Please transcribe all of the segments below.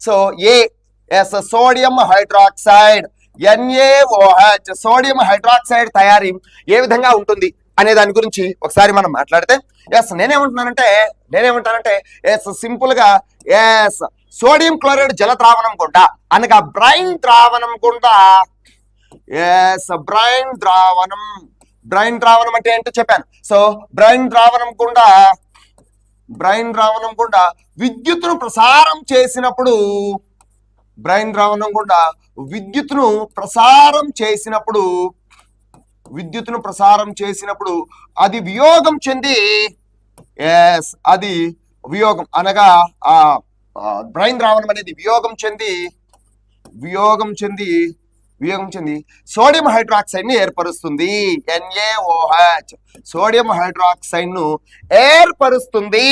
So A S sodium hydroxide, NaOH sodium hydroxide తయారీ ఏ విధంగా ఉంటుంది అనే దాని గురించి ఒకసారి మనం మాట్లాడితే ఎస్ నేనేమంటానంటే ఎస్ సింపుల్ గా ఎస్ సోడియం క్లోరైడ్ జల ద్రావణం గుండా అనగా బ్రైన్ ద్రావణం గుండా ఎస్ బ్రైన్ ద్రావణం అంటే ఏంటో చెప్పాను. సో బ్రైన్ ద్రావణం గుండా విద్యుత్తును ప్రసారం చేసినప్పుడు విద్యుత్తును ప్రసారం చేసినప్పుడు అది వియోగం చెంది అనగా బ్రైన్ ద్రావణం అనేది వియోగం చెంది సోడియం హైడ్రాక్సైడ్ ని ఏర్పరుస్తుంది. NaOH సోడియం హైడ్రాక్సైడ్ ను ఏర్పరుస్తుంది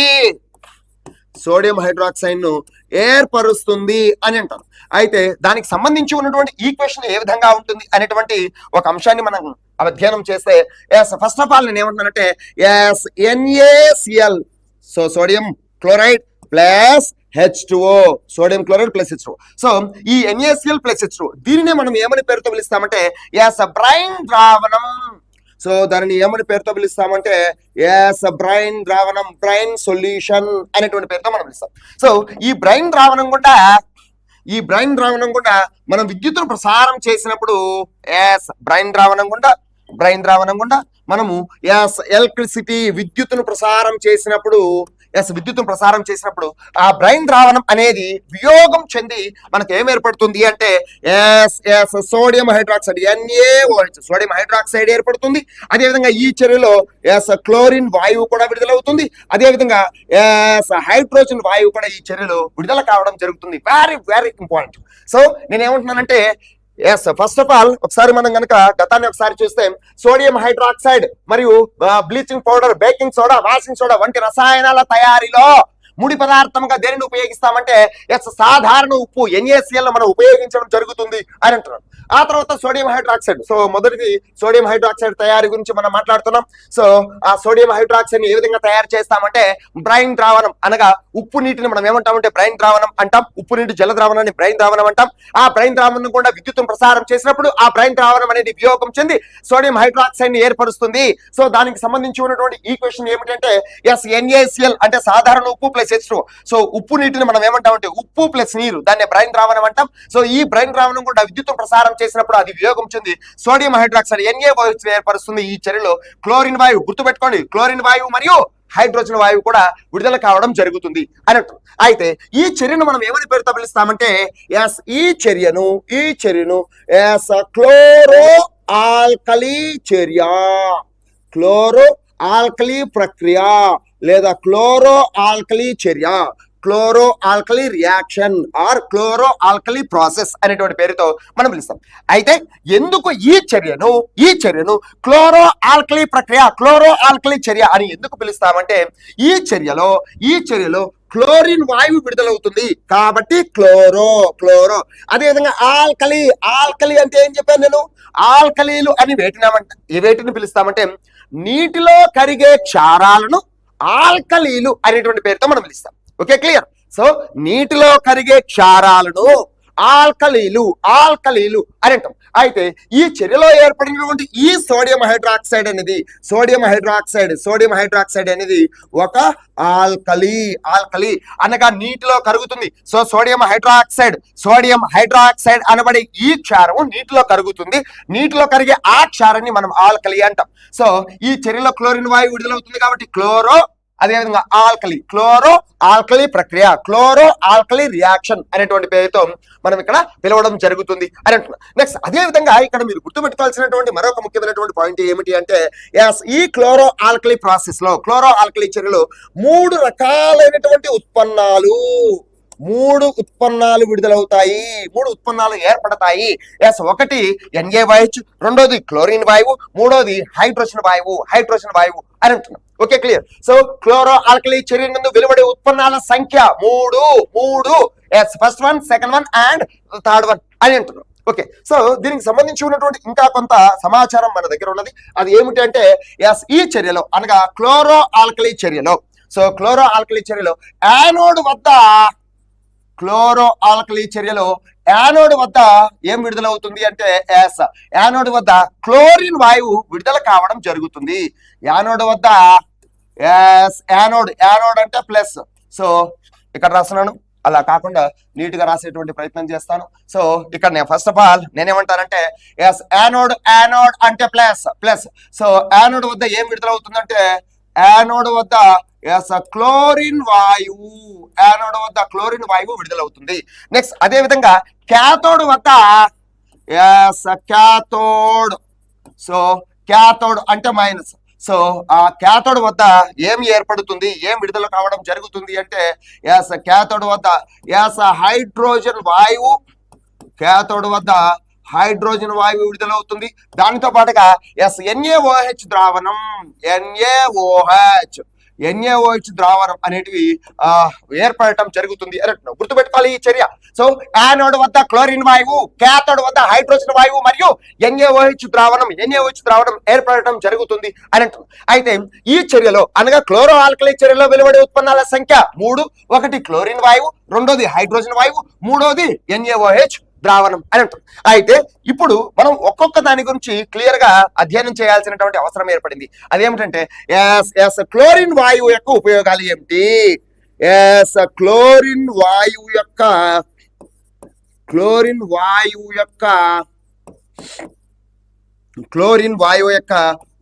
అని అంటారు. అయితే దానికి సంబంధించి ఉన్నటువంటి ఈక్వేషన్ ఏ విధంగా ఉంటుంది అనేటువంటి ఒక అంశాన్ని మనం అధ్యయనం చేస్తే ఫస్ట్ ఆఫ్ ఆల్ నేను ఏమంటున్నానంటే NaCl so sodium chloride plus H2O sodium chloride plus H2O. So ఈ NaCl ప్లస్ H2O దీనినే మనం ఏమని పేరుతో పిలుస్తామంటే బ్రైన్ ద్రావణం. సో దానిని ఏమని పేరుతో పిలుస్తామంటే బ్రైన్ ద్రావణం, బ్రైన్ సొల్యూషన్ అనేటువంటి పేరుతో మనం పిలుస్తాం. సో ఈ బ్రైన్ ద్రావణం గుండా మనం విద్యుత్తును ప్రసారం చేసినప్పుడు బ్రైన్ ద్రావణం గుండా మనము ఎలక్ట్రిసిటీ విద్యుత్తును ప్రసారం చేసినప్పుడు ఆ బ్రైన్ ద్రావణం అనేది వియోగం చెంది మనకు ఏం ఏర్పడుతుంది అంటే sodium hydroxide NaOH sodium hydroxide ఏర్పడుతుంది. అదేవిధంగా ఈ చర్యలో క్లోరిన్ వాయువు కూడా విడుదలవుతుంది. అదేవిధంగా హైడ్రోజన్ వాయువు కూడా ఈ చర్యలో విడుదల కావడం జరుగుతుంది. Very very important. సో నేనేమంటున్నానంటే ఫస్ట్ ఆఫ్ ఆల్ ఒకసారి మనం కనుక గతాన్ని ఒకసారి చూస్తే సోడియం హైడ్రాక్సైడ్ మరియు bleaching powder, baking soda, washing soda వంటి రసాయనాల తయారీలో ముడి పదార్థంగా దేనిని ఉపయోగిస్తామంటే సాధారణ ఉప్పు NaCl మనం ఉపయోగించడం జరుగుతుంది అని అంటున్నాం. ఆ తర్వాత సోడియం హైడ్రాక్సైడ్. సో మొదటిది సోడియం హైడ్రాక్సైడ్ తయారీ గురించి మనం మాట్లాడుతున్నాం. సో ఆ సోడియం హైడ్రాక్సైడ్ ని ఏ విధంగా తయారు చేస్తామంటే బ్రైన్ ద్రావణం అనగా ఉప్పు నీటిని మనం ఏమంటామంటే బ్రైన్ ద్రావణం అంటాం. ఉప్పు నీటి జల ద్రావణాన్ని బ్రైన్ ద్రావణం అంటాం. ఆ బ్రైన్ ద్రావణం కూడా విద్యుత్తును ప్రసారం చేసినప్పుడు ఆ బ్రైన్ ద్రావణం అనేది వియోగం చెంది సోడియం హైడ్రాక్సైడ్ ని ఏర్పరుస్తుంది. సో దానికి సంబంధించి ఉన్నటువంటి ఈక్వేషన్ ఏమిటంటే NaCl అంటే సాధారణ ఉప్పు ప్లస్ H2O. సో ఉప్పు నీటిని మనం ఏమంటామంటే ఉప్పు ప్లస్ నీరు, దాన్ని బ్రైన్ ద్రావణం అంటాం. సో ఈ బ్రైన్ ద్రావణం కూడా విద్యుత్తును ప్రసారం చేసినప్పుడు అది వియోగం చెంది సోడియం హైడ్రాక్సైడ్ NaOH ఏర్పరుస్తుంది. ఈ చర్యలో క్లోరిన్ వాయువు, గుర్తుపెట్టుకోండి, క్లోరిన్ వాయువు మరియు హైడ్రోజన్ వాయువు కూడా విడుదల కావడం జరుగుతుంది అన్నట్టు. అయితే ఈ చర్యను మనం ఏమని పేరుతో పిలుస్తామంటే ఈ చర్యను క్లోరో ఆల్కలీ ప్రక్రియ లేదా క్లోరో ఆల్కలీ చర్య, chloro alkali reaction or chloro alkali process అనేటువంటి పేరుతో మనం పిలుస్తాం. అయితే ఎందుకు ఈ చర్యను క్లోరో ఆల్కలీ ప్రక్రియ, క్లోరో ఆల్కలీ చర్య అని ఎందుకు పిలుస్తామంటే ఈ చర్యలో క్లోరిన్ వాయువు విడుదలవుతుంది కాబట్టి క్లోరో. అదేవిధంగా ఆల్కలీ అంటే ఏం చెప్పాను నేను, ఆల్కలీలు అని వేటిని పిలుస్తామంటే నీటిలో కరిగే క్షారాలను ఆల్కలీలు అనేటువంటి పేరుతో మనం పిలుస్తాం. Okay, clear. సో నీటిలో కరిగే క్షారాలను ఆల్కలీలు అని అంటాం. అయితే ఈ చర్యలో ఏర్పడినటువంటి ఈ సోడియం హైడ్రాక్సైడ్ అనేది ఒక ఆల్కలీ అనగా నీటిలో కరుగుతుంది. సో సోడియం హైడ్రాక్సైడ్ అనబడే ఈ క్షారం నీటిలో కరుగుతుంది. నీటిలో కరిగే ఆ క్షారాన్ని మనం ఆల్కలీ అంటాం. సో ఈ చర్యలో క్లోరిన్ వాయువు విడుదలవుతుంది కాబట్టి క్లోరో, అదేవిధంగా క్లోరో ఆల్కలీ ప్రక్రియ, క్లోరో ఆల్కలీ రియాక్షన్ అనేటువంటి పేరుతో మనం ఇక్కడ పిలవడం జరుగుతుంది అని అంటున్నాం. నెక్స్ట్ అదేవిధంగా ఇక్కడ మీరు గుర్తుపెట్టుకోవాల్సినటువంటి మరొక ముఖ్యమైనటువంటి పాయింట్ ఏమిటి అంటే ఈ క్లోరో ఆల్కలీ ప్రాసెస్ లో, క్లోరో ఆల్కలీ చర్యలో 3 రకాలైనటువంటి మూడు ఉత్పన్నాలు విడుదలవుతాయి, 3 ఉత్పన్నాలు ఏర్పడతాయి. ఒకటి NaOH, రెండోది క్లోరిన్ వాయువు, మూడోది హైడ్రోజన్ వాయువు అని అంటున్నాం. Okay, clear. So chloro alkali చర్య నందు వెలువడే ఉత్పన్నాల సంఖ్య 3. First one, second one and third one అని అంటున్నాం. ఓకే, సో దీనికి సంబంధించి ఉన్నటువంటి ఇంకా కొంత సమాచారం మన దగ్గర ఉన్నది. అది ఏమిటి అంటే ఈ చర్యలో అనగా క్లోరో ఆల్కలీ చర్యలో యానోడ్ వద్ద క్లోరో ఆల్కలీ చర్యలో యానోడ్ వద్ద ఏం విడుదలవుతుంది అంటే యానోడ్ వద్ద క్లోరిన్ వాయువు విడుదల కావడం జరుగుతుంది. యానోడ్ వద్ద యానోడ్ అంటే ప్లస్. సో ఇక్కడ రాస్తున్నాను, అలా కాకుండా నీట్ గా రాసేటువంటి ప్రయత్నం చేస్తాను. సో ఇక్కడ నేను ఫస్ట్ ఆఫ్ ఆల్ నేనేమంటానంటే యానోడ్ అంటే ప్లస్. సో యానోడ్ వద్ద ఏం విడుదలవుతుందంటే యానోడ్ వద్ద క్లోరిన్ వాయువు, యానోడ్ వద్ద క్లోరిన్ వాయువు విడుదలవుతుంది. నెక్స్ట్ అదే విధంగా క్యాథోడ్ వద్ద క్యాథోడ్, సో క్యాథోడ్ అంటే మైనస్. సో ఆ క్యాథోడ్ వద్ద ఏం ఏర్పడుతుంది, ఏం విడుదల కావడం జరుగుతుంది అంటే క్యాథోడ్ వద్ద హైడ్రోజన్ వాయువు, క్యాథోడ్ వద్ద హైడ్రోజన్ వాయువు విడుదలవుతుంది. దానితో పాటుగా NaOH ద్రావణం, NaOH ద్రావణం అనేటివి ఏర్పడటం జరుగుతుంది అని అంటున్నాం. గుర్తుపెట్టుకోవాలి ఈ చర్య. సో యానోడ్ వద్ద క్లోరిన్ వాయువు, క్యాథోడ్ వద్ద హైడ్రోజన్ వాయువు మరియు NaOH ద్రావణం ఏర్పడటం జరుగుతుంది అని అంటున్నాం. అయితే ఈ చర్యలో అనగా క్లోరో ఆల్కలీ చర్యలో వెలువడే ఉత్పన్నాల సంఖ్య 3. ఒకటి క్లోరిన్ వాయువు, రెండోది హైడ్రోజన్ వాయువు, మూడోది NaOH ద్రావణం అని అంటాం. అయితే ఇప్పుడు మనం ఒక్కొక్క దాని గురించి క్లియర్ గా అధ్యయనం చేయాల్సినటువంటి అవసరం ఏర్పడింది. అదేమిటంటే క్లోరిన్ వాయువు యొక్క ఉపయోగాలు ఏమిటి, క్లోరిన్ వాయువు యొక్క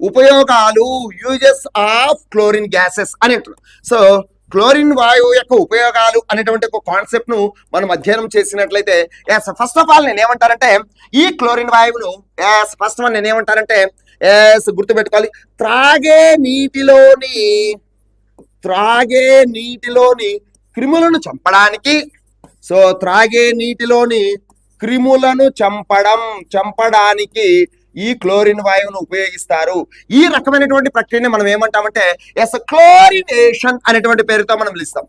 ఉపయోగాలు, యూజెస్ ఆఫ్ క్లోరిన్ గ్యాసెస్ అని అంటున్నాం. సో క్లోరిన్ వాయువు యొక్క ఉపయోగాలు అనేటువంటి ఒక కాన్సెప్ట్ ను మనం అధ్యయనం చేసినట్లయితే ఫస్ట్ ఆఫ్ ఆల్ నేనేమంటారంటే ఈ క్లోరిన్ వాయువును ఫస్ట్ వన్ నేనేమంటారంటే గుర్తుపెట్టుకోవాలి, త్రాగే నీటిలోని క్రిములను చంపడానికి, సో త్రాగే నీటిలోని క్రిములను చంపడానికి ఈ క్లోరిన్ వాయువును ఉపయోగిస్తారు. ఈ రకమైనటువంటి ప్రక్రియని మనం ఏమంటామంటే క్లోరినేషన్ అనేటువంటి పేరుతో మనం పిలుస్తాం.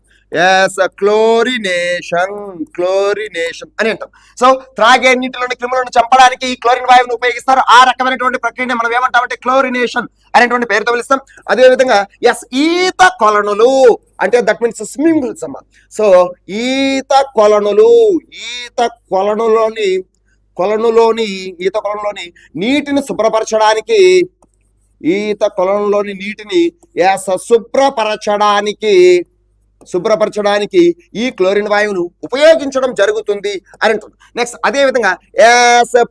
క్లోరినేషన్ అని అంటాం. సో త్రాగే నీటిలోని క్రిములను చంపడానికి ఈ క్లోరిన్ వాయువును ఉపయోగిస్తారు. ఆ రకమైనటువంటి ప్రక్రియని మనం ఏమంటామంటే క్లోరినేషన్ అనేటువంటి పేరుతో పిలుస్తాం. అదేవిధంగా ఈత కొలనులు అంటే దట్ మీన్స్ స్విమ్మింగ్ పూల్స్ అమ్మా. సో ఈత కొలనులోని నీటిని శుభ్రపరచడానికి ఈ క్లోరిన్ వాయువును ఉపయోగించడం జరుగుతుంది అని అంటుంది. నెక్స్ట్ అదే విధంగా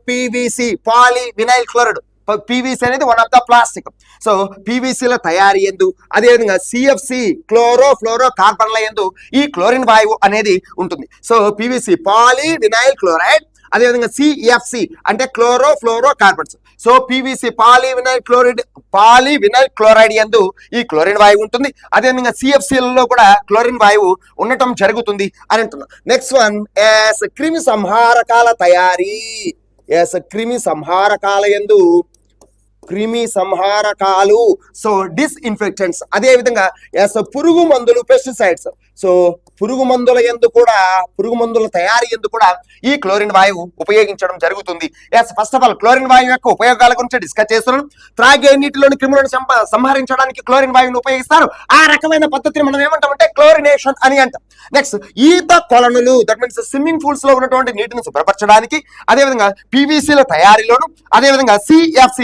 PVC poly vinyl chloride, PVC అనేది one of the plastic. So PVCల తయారీ ఎందు, అదేవిధంగా CFC ఫ్లోరో కార్బన్ల ఎందు ఈ క్లోరిన్ వాయువు అనేది ఉంటుంది. So PVC poly vinyl chloride, అదేవిధంగా CFC అంటే fluoro carbons. So PVC poly vinyl chloride యందు ఈ క్లోరిన్ వాయువు ఉంటుంది. అదేవిధంగా CFCలలో కూడా క్లోరిన్ వాయువు ఉండటం జరుగుతుంది అని అంటున్నాం. నెక్స్ట్ వన్ క్రిమి సంహారకాల తయారీ, క్రిమి సంహారకాలు, సో డిస్ఇన్ఫెక్టెంట్స్, అదే విధంగా పురుగు మందులు పెస్టిసైడ్స్. సో పురుగు మందుల తయారీ ఎందు కూడా ఈ క్లోరిన్ వాయువు ఉపయోగించడం జరుగుతుంది. ఫస్ట్ ఆఫ్ ఆల్ క్లోరిన్ వాయువు యొక్క ఉపయోగాల గురించి డిస్కస్ చేస్తున్నాం. త్రాగే నీటిలోని క్రిములను సంహరించడానికి క్లోరిన్ వాయువును ఉపయోగిస్తారు. ఆ రకమైన పద్ధతిని మనం ఏమంటామంటే క్లోరినేషన్ అని అంటాం. నెక్స్ట్ ఈత కొలనులు, దట్ మీన్స్ స్విమ్మింగ్ పూల్స్ లో ఉన్నటువంటి నీటిని శుభ్రపరచడానికి, అదేవిధంగా PVCల తయారీలోను, అదేవిధంగా CFC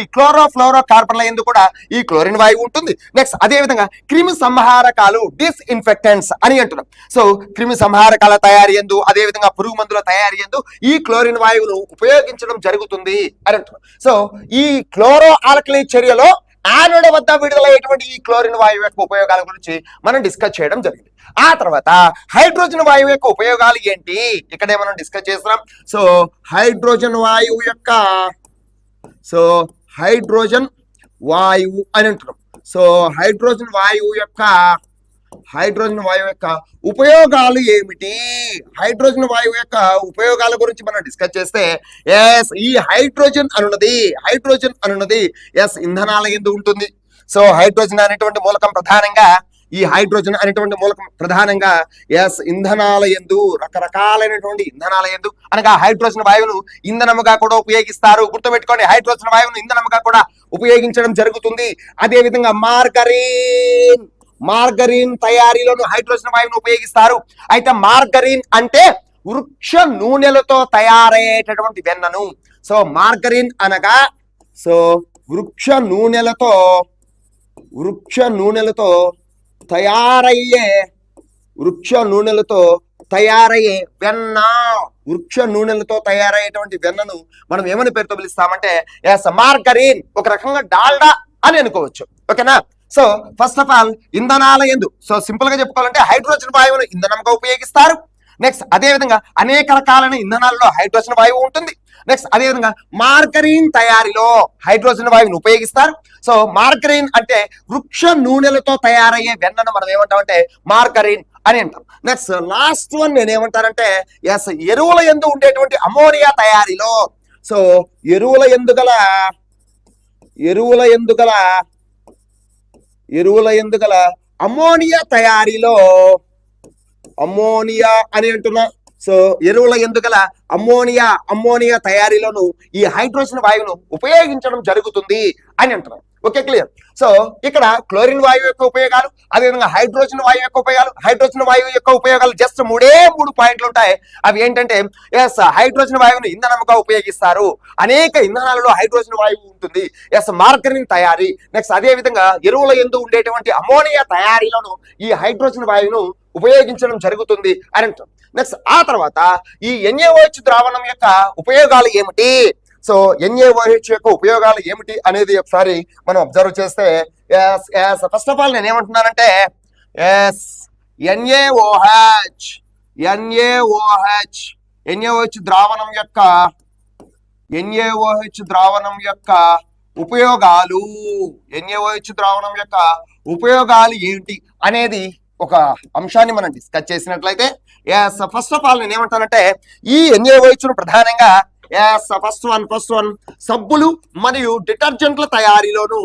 ఫ్లోరో కార్బన్ల యందు కూడా ఈ క్లోరిన్ వాయువు ఉంటుంది. నెక్స్ట్ అదేవిధంగా క్రిమి సంహారకాలు డిస్ఇన్ఫెక్టెంట్స్ అని అంటున్నాం. సో క్రిమి సంహారకాల తయారీ యందు, అదేవిధంగా పురుగు మందుల తయారీ యందు ఈ క్లోరిన్ వాయువును ఉపయోగించడం జరుగుతుంది అని అంటున్నాం. సో ఈ క్లోరో ఆల్కలీ చర్యలో యానోడ్ వద్ద విడుదలయ్యేటువంటి ఈ క్లోరిన్ వాయువు యొక్క ఉపయోగాల గురించి మనం డిస్కస్ చేయడం జరిగింది. ఆ తర్వాత హైడ్రోజన్ వాయువు యొక్క ఉపయోగాలు ఏంటి ఇక్కడే మనం డిస్కస్ చేస్తున్నాం. సో హైడ్రోజన్ వాయువు అని అంటున్నాం. సో హైడ్రోజన్ వాయువు యొక్క ఉపయోగాలు ఏమిటి, హైడ్రోజన్ వాయువు యొక్క ఉపయోగాల గురించి మనం డిస్కస్ చేస్తే ఈ హైడ్రోజన్ అనున్నది ఇంధనాల యందు ఉంటుంది. సో హైడ్రోజన్ అనేటువంటి మూలకం ప్రధానంగా ఇంధనాల యందు, రకరకాలైనటువంటి ఇంధనాల యందు అనగా హైడ్రోజన్ వాయువును ఇంధనముగా కూడా ఉపయోగిస్తారు. గుర్తుపెట్టుకోండి, హైడ్రోజన్ వాయువును ఇంధనముగా కూడా ఉపయోగించడం జరుగుతుంది. అదే విధంగా మార్గరీన్ తయారీలోను హైడ్రోజన్ వాయువును ఉపయోగిస్తారు. అయితే మార్గరీన్ అంటే వృక్ష నూనెలతో తయారయ్యేటటువంటి వెన్నను. సో మార్గరిన్ అనగా సో వృక్ష నూనెలతో తయారయ్యే వెన్న. వృక్ష నూనెలతో తయారయ్యేటువంటి వెన్నను మనం ఏమని పేరుతో పిలుస్తామంటే మార్గరిన్, ఒక రకంగా డాల్డా అని అనుకోవచ్చు. ఓకేనా. సో ఫస్ట్ ఆఫ్ ఆల్ ఇంధనాల యందు సో సింపుల్ గా చెప్పుకోవాలంటే హైడ్రోజన్ వాయువును ఇంధనంగా ఉపయోగిస్తారు. నెక్స్ట్ అదే విధంగా అనేక రకాలైన ఇంధనాల్లో హైడ్రోజన్ వాయువు ఉంటుంది. నెక్స్ట్ అదే విధంగా మార్గరిన్ తయారీలో హైడ్రోజన్ వాయువును ఉపయోగిస్తారు. సో మార్గరిన్ అంటే వృక్ష నూనెలతో తయారయ్యే వెన్నను మనం ఏమంటామంటే మార్గరిన్ అని అంటాం. నెక్స్ట్ లాస్ట్ వన్ నేను ఏమంటానంటే ఎరువుల యందు ఉండేటువంటి అమోనియా తయారీలో. సో ఎరువుల ఎందుగల అమోనియా తయారీలో, అమోనియా అని అంటున్నా. సో ఎరువుల ఎందుగల అమ్మోనియా తయారీలోను ఈ హైడ్రోజన్ వాయువును ఉపయోగించడం జరుగుతుంది అని అంటున్నాం. Okay, clear. సో ఇక్కడ క్లోరిన్ వాయువు యొక్క ఉపయోగాలు, అదేవిధంగా హైడ్రోజన్ వాయువు యొక్క ఉపయోగాలు జస్ట్ మూడు పాయింట్లు ఉంటాయి. అవి ఏంటంటే హైడ్రోజన్ వాయువును ఇంధనంగా ఉపయోగిస్తారు. అనేక ఇంధనాలలో హైడ్రోజన్ వాయువు ఉంటుంది. మార్గరిన్ తయారీ. నెక్స్ట్ అదే విధంగా ఎరువుల యందు ఉండేటువంటి అమోనియా తయారీలోను ఈ హైడ్రోజన్ వాయువును ఉపయోగించడం జరుగుతుంది అని అంటాం. నెక్స్ట్ ఆ తర్వాత ఈ NaOH ద్రావణం యొక్క ఉపయోగాలు ఏమిటి? సో NaOH యొక్క ఉపయోగాలు ఏమిటి అనేది ఒకసారి మనం అబ్జర్వ్ చేస్తే ఫస్ట్ ఆఫ్ ఆల్ నేను ఏమంటున్నానంటే NaOH ద్రావణం యొక్క ఉపయోగాలు ఏంటి అనేది ఒక అంశాన్ని మనం డిస్కస్ చేసినట్లయితే ఫస్ట్ ఆఫ్ ఆల్ నేను ఏమంటానంటే ఈ NaOH ను ప్రధానంగా ఫస్ట్ వన్ సబ్బులు మరియు డిటర్జెంట్ల తయారీలోను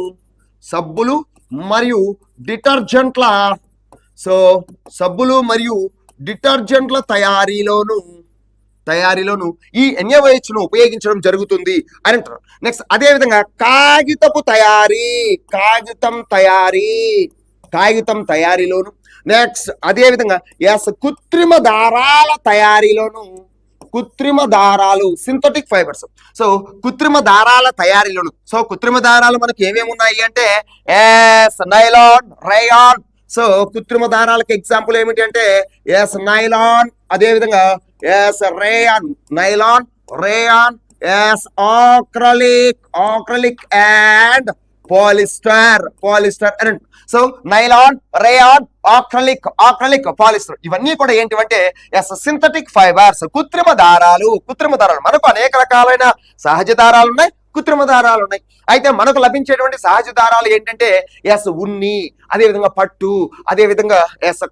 తయారీలోను ఈ NaOH ను ఉపయోగించడం జరుగుతుంది అని అంటారు. నెక్స్ట్ అదే విధంగా కాగితం తయారీలోను, నెక్స్ట్ అదే విధంగా కృత్రిమ దారాలు సింథటిక్ ఫైబర్స్. సో కృత్రిమ దారాల తయారీలోను. సో కృత్రిమ దారాలు మనకి ఏమేమి ఉన్నాయి అంటే నైలాన్, రేయాన్. సో కృత్రిమ దారాలకు ఎగ్జాంపుల్ ఏమిటి అంటే నైలాన్, అదే విధంగా రేయాన్, ఆక్రలిక్ అండ్ పాలిస్టర్ అని. So nylon, rayon, acrylic, polyester ఇవన్నీ కూడా ఏంటివంటే సింథటిక్ ఫైబర్స్, కృత్రిమ దారాలు. మనకు అనేక రకాలైన సహజ దారాలు ఉన్నాయి, కృత్రిమ దారాలు ఉన్నాయి. అయితే మనకు లభించేటువంటి సహజ దారాలు ఏంటంటే ఉన్ని, అదే విధంగా పట్టు, అదే విధంగా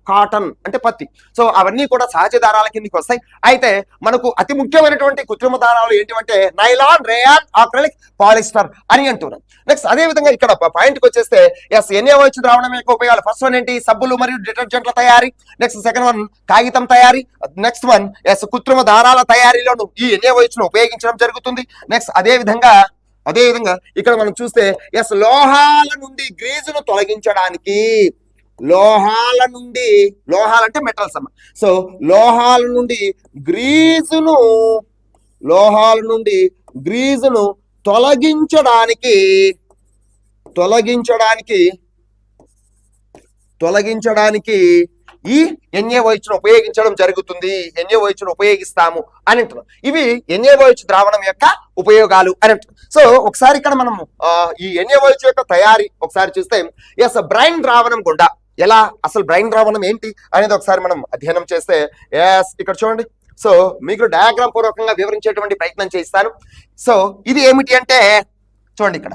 కాటన్ అంటే పత్తి. సో అవన్నీ కూడా సహజ దారాల కిందకి వస్తాయి. అయితే మనకు అతి ముఖ్యమైనటువంటి కృత్రిమ దారాలు ఏంటివంటే నైలాన్, రేయాన్, ఆక్రిలిక్, పాలిస్టర్ అని అంటున్నాం. నెక్స్ట్ అదే విధంగా ఇక్కడ పాయింట్కి వచ్చేస్తే NaOH ద్రావణం యొక్క ఉపయోగాలు. ఫస్ట్ వన్ ఏంటి? సబ్బులు మరియు డిటర్జెంట్ల తయారీ. నెక్స్ట్ సెకండ్ వన్ కాగితం తయారీ. నెక్స్ట్ వన్ కృత్రిమ దారాల తయారీలోను ఈ NaOH ను ఉపయోగించడం జరుగుతుంది. నెక్స్ట్ అదే విధంగా ఇక్కడ మనం చూస్తే లోహాల నుండి గ్రీజును తొలగించడానికి, లోహాలంటే మెటల్స్ అమ్మ. సో లోహాల నుండి గ్రీజును తొలగించడానికి ఈ NaOH ను ఉపయోగించడం జరుగుతుంది. NaOH ను ఉపయోగిస్తాము అని అంటున్నాం. ఇవి NaOH ద్రావణం యొక్క ఉపయోగాలు అని అంటున్నాం. సో ఒకసారి ఇక్కడ మనం ఈ NaOH యొక్క తయారీ ఒకసారి చూస్తే బ్రైన్ ద్రావణం గుండా ఎలా, అసలు బ్రైన్ ద్రావణం ఏంటి అనేది ఒకసారి మనం అధ్యయనం చేస్తే ఇక్కడ చూడండి. సో మీకు డయాగ్రామ్ పూర్వకంగా వివరించేటువంటి ప్రయత్నం చేస్తాను. సో ఇది ఏమిటి అంటే చూడండి ఇక్కడ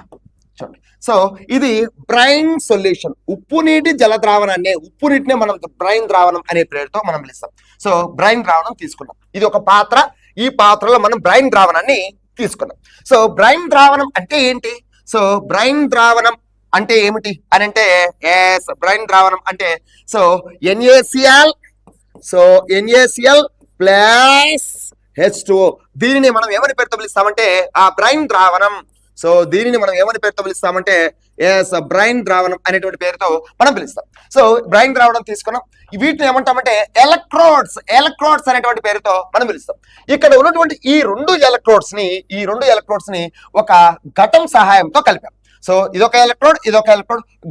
చూడండి. సో ఇది బ్రైన్ సొల్యూషన్, ఉప్పు నీటి జల ద్రావణాన్ని, ఉప్పు నీటినే మనం బ్రైన్ ద్రావణం అనే పేరుతో మనం పిలుస్తాం. సో బ్రైన్ ద్రావణం తీసుకున్నాం. ఇది ఒక పాత్ర, ఈ పాత్రలో మనం బ్రైన్ ద్రావణాన్ని తీసుకున్నాం. సో బ్రైన్ ద్రావణం అంటే ఏంటి? సో బ్రైన్ ద్రావణం అంటే ఏమిటి అని అంటే బ్రైన్ ద్రావణం అంటే సో NaCl ప్లస్ H2O. దీనిని మనం ఏమని పేరుతో పిలుస్తామంటే ఆ బ్రైన్ ద్రావణం. సో దీనిని మనం ఏమని పేరుతో పిలుస్తామంటే బ్రైన్ ద్రావణం అనేటువంటి పేరుతో మనం పిలుస్తాం. సో బ్రైన్ ద్రావణం తీసుకున్నాం, వీటిని ఏమంటామంటే ఎలక్ట్రోడ్స్ అనేటువంటి పేరుతో మనం పిలుస్తాం. ఇక్కడ ఉన్నటువంటి ఈ రెండు ఎలక్ట్రోడ్స్ ని ఒక ఘటం సహాయంతో కలిపాం. సో ఇదొక ఎలక్ట్రోడ్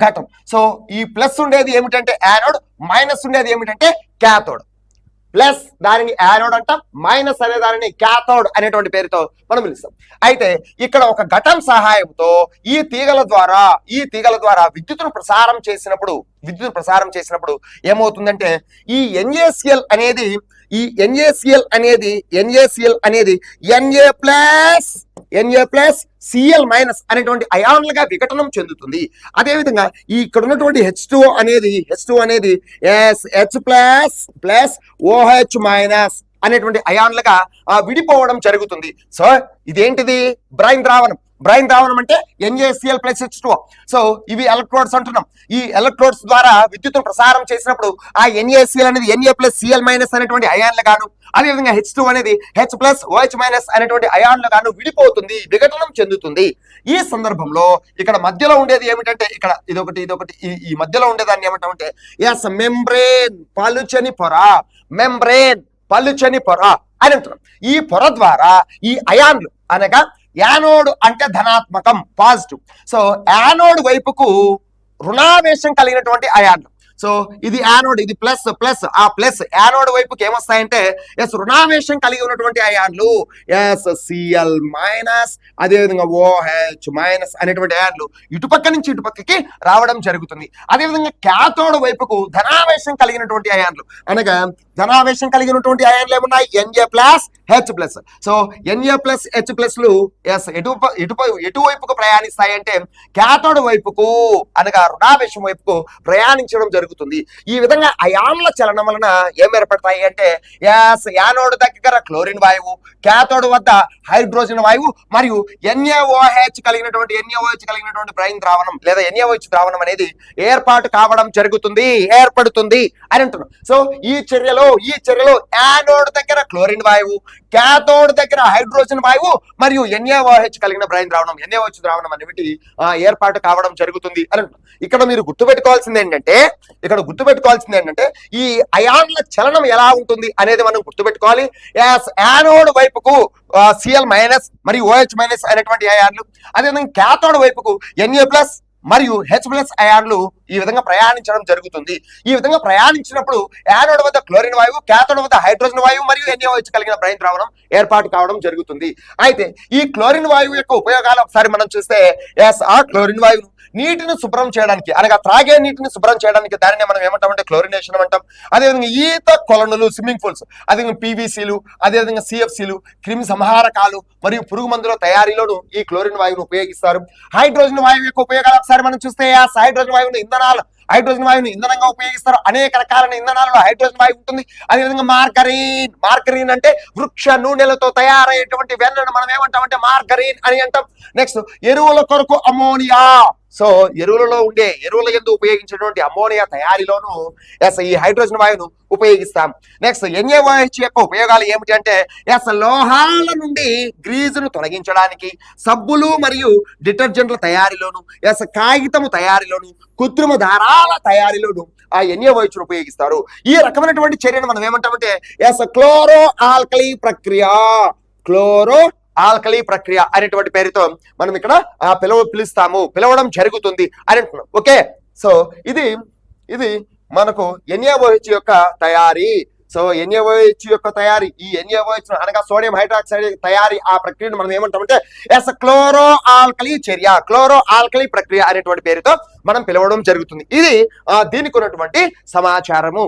ఘటం. సో ఈ ప్లస్ ఉండేది ఏమిటంటే యానోడ్, మైనస్ ఉండేది ఏమిటంటే క్యాథోడ్. ప్లస్ దానిని యానోడ్ అంటాం, మైనస్ అనే దానిని క్యాథోడ్ అనేటువంటి పేరుతో మనం పిలుస్తాం. అయితే ఇక్కడ ఒక ఘటం సహాయంతో ఈ తీగల ద్వారా విద్యుత్తును ప్రసారం చేసినప్పుడు ఏమవుతుందంటే ఈ NaCl అనేది Na+Cl- అనేటువంటి అయాన్లుగా విఘటనం చెందుతుంది. అదేవిధంగా ఇక్కడ ఉన్నటువంటి H2O అనేది H++OH- అనేటువంటి అయాన్లుగా విడిపోవడం జరుగుతుంది. సో ఇదేంటిది? బ్రైన్ ద్రావణం అంటే NaCl + H2O. సో ఇవి ఎలక్ట్రోడ్స్ అంటున్నాం. ఈ ఎలక్ట్రోడ్స్ ద్వారా విద్యుత్తును ప్రసారం చేసినప్పుడు ఆ NaCl అనేది Na+Cl- అనేటువంటి అయాన్లు గాను, అదేవిధంగా H2 అనేది H+OH- అనేటువంటి అయాన్లు గాను విడిపోతుంది, విఘటనం చెందుతుంది. ఈ సందర్భంలో ఇక్కడ మధ్యలో ఉండేది ఏమిటంటే ఇదొకటి ఈ మధ్యలో ఉండేదాన్ని ఏమంటామంటే మెంబ్రేన్, పలుచని పొర అని అంటున్నాం. ఈ పొర ద్వారా ఈ అయాన్లు అనగా యానోడ్ అంటే ధనాత్మకం, పాజిటివ్. సో యానోడ్ వైపుకు రుణావేశం కలిగినటువంటి అయాన్లు. సో ఇది యానోడ్, ఇది ప్లస్. ఆ ప్లస్ యానోడ్ వైపుకి ఏమొస్తాయంటే రుణావేశం కలిగి ఉన్నటువంటి అయాన్లు Cl-, అదేవిధంగా OH- అనేటువంటి అయాన్లు ఇటుపక్క నుంచి ఇటుపక్కకి రావడం జరుగుతుంది. అదేవిధంగా క్యాథోడ్ వైపుకు ధనావేశం కలిగినటువంటి అయాన్లు అనగా ధనావేశం కలిగినటువంటి అయాన్లు ఏమున్నాయి? Na+H+. సో Na+H+లు ఎటువైపుకు ప్రయాణిస్తాయంటే క్యాథోడ్ వైపుకు అనగా రుణావేశం వైపుకు ప్రయాణించడం జరుగుతుంది. ఈ విధంగా అయాన్ల చలనం వలన ఏం ఏర్పడతాయి అంటే యానోడ్ దగ్గర క్లోరిన్ వాయువు, క్యాథోడ్ వద్ద హైడ్రోజన్ వాయువు మరియు NaOH కలిగినటువంటి బ్రైన్ ద్రావణం లేదా NaOH ద్రావణం అనేది ఏర్పడుతుంది అని అంటున్నాం. సో ఈ చర్యలో యానోడ్ దగ్గర క్లోరిన్ వాయువు, క్యాథోడ్ దగ్గర హైడ్రోజన్ వాయువు మరియు NaOH కలిగిన బ్రైన్ ద్రావణం, NaOH ద్రావణం అనేవి ఏర్పాటు కావడం జరుగుతుంది అని అంటున్నాం. ఇక్కడ మీరు గుర్తుపెట్టుకోవాల్సింది ఏంటంటే ఈ అయాన్ల చలనం ఎలా ఉంటుంది అనేది మనం గుర్తుపెట్టుకోవాలి. యానోడ్ వైపుకు Cl- మరియు OH- అనేటువంటి అయాన్లు, అదేవిధంగా క్యాథోడ్ వైపుకు Na+ మరియు H+ అయాన్లు ఈ విధంగా ప్రయాణించడం జరుగుతుంది. ఈ విధంగా ప్రయాణించినప్పుడు యానోడ్ వద్ద క్లోరిన్ వాయువు, క్యాథోడ్ వద్ద హైడ్రోజన్ వాయువు మరియు NaOH కలిగిన బ్రైన్ ద్రావణం ఏర్పాటు కావడం జరుగుతుంది. అయితే ఈ క్లోరిన్ వాయువు యొక్క ఉపయోగాలు ఒకసారి మనం చూస్తే ఆ క్లోరిన్ వాయువును నీటిని శుభ్రం చేయడానికి అనగా త్రాగే నీటిని శుభ్రం చేయడానికి దానిని మనం ఏమంటామంటే క్లోరినేషన్ అంటాం. అదేవిధంగా ఈత కొలనులు, స్విమ్మింగ్ పూల్స్, అదేవిధంగా PVCలు, అదేవిధంగా CFCలు, క్రిమి సంహారకాలు మరియు పురుగు మందుల తయారీలోను ఈ క్లోరిన్ వాయువును ఉపయోగిస్తారు. హైడ్రోజన్ వాయువు యొక్క ఉపయోగాలు ఒకసారి మనం చూస్తే హైడ్రోజన్ వాయువును ఇంధనంగా ఉపయోగిస్తారు. అనేక రకాలైన ఇంధనాలలో హైడ్రోజన్ వాయువు ఉంటుంది. అదేవిధంగా మార్గరీన్ అంటే వృక్ష నూనెలతో తయారయ్యేటువంటి వెన్నను మనం ఏమంటామంటే మార్గరీన్ అని అంటాం. నెక్స్ట్ ఎరువుల కొరకు అమోనియా. సో ఎరువుల యందు ఉపయోగించేటువంటి అమోనియా తయారీలోను ఈ హైడ్రోజన్ వాయువును ఉపయోగిస్తాం. నెక్స్ట్ NaOH యొక్క ఉపయోగాలు ఏమిటి అంటే లోహాల నుండి గ్రీజును తొలగించడానికి, సబ్బులు మరియు డిటర్జెంట్ల తయారీలోను, కాగితము తయారీలోను, కృత్రిమ దారాల తయారీలోను ఆ NaOH ఉపయోగిస్తారు. ఈ రకమైనటువంటి చర్యను మనం ఏమంటామంటే క్లోరో ఆల్కలీ ప్రక్రియ అనేటువంటి పేరుతో మనం ఇక్కడ పిలవడం జరుగుతుంది అని అంటున్నాం. ఓకే, సో ఇది మనకు NaOH యొక్క తయారీ. సో NaOH యొక్క తయారీ, ఈ NaOH అనగా సోడియం హైడ్రాక్సైడ్ తయారీ, ఆ ప్రక్రియను మనం ఏమంటామంటే క్లోరో ఆల్కలీ ప్రక్రియ అనేటువంటి పేరుతో మనం పిలవడం జరుగుతుంది. ఇది దీనికి ఉన్నటువంటి సమాచారము.